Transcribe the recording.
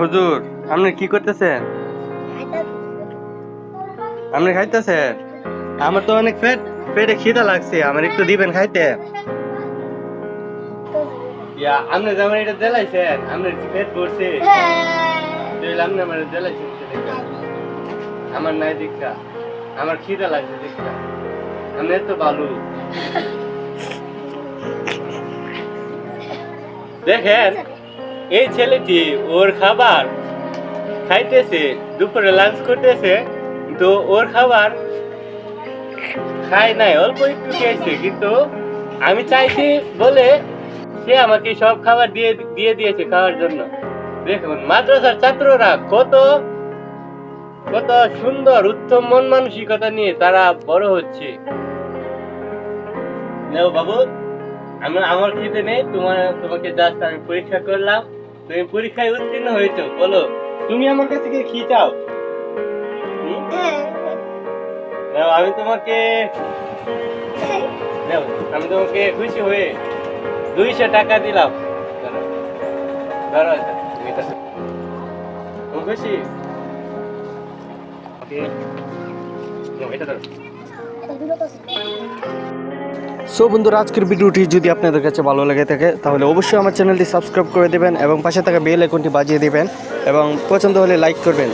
হুজুর, আপনি কি করতেছেন? আপনি খাইতেছেন? আমার তো অনেক পেটে খিদা লাগছে, আমার একটু দিবেন খাইতে। আপনি যে আমার এটা জ্বালাইছেন, আপনার কি পেট ভরছে? আপনি আমার জ্বালাইছেন দেখা, আমার নাই দেখা, আমার খিদা লাগছে দেখা, আমি এত ভালো। দেখেন, এই ছেলেটি ওর খাবার খাইতেছে, দুপুরে লাঞ্চ করতেছে, কিন্তু ওর খাবার খাই নাই, অল্প একটু খেয়েছে, কিন্তু আমি চাইছি বলে সে আমাকে সব খাবার দিয়ে দিয়ে দিয়েছে খাওয়ার জন্য। দেখুন মাদ্রাসার ছাত্ররা কত কত সুন্দর উত্তম মন মানসিকতা নিয়ে তারা বড় হচ্ছে। নেও বাবু, আমার খিদে নেই, তোমাকে জাস্ট আমি পরীক্ষা করলাম, তুমি পরীক্ষায় উত্তীর্ণ হয়েছো, বলো তুমি আমার কাছে কি চাও? নাও, আমি তোমাকে খুশি হয়ে 200 টাকা দিলাম। ধরো, ধরো এটা, তুমি খুশি? নাও, এটা ধরো। সো বন্ধুরা, আজকের ভিডিওটি যদি আপনাদের কাছে ভালো লেগে থাকে তাহলে অবশ্যই আমার চ্যানেলটি সাবস্ক্রাইব করে দেবেন এবং পাশে থাকা বেল আইকনটি বাজিয়ে দেবেন এবং পছন্দ হলে লাইক করবেন।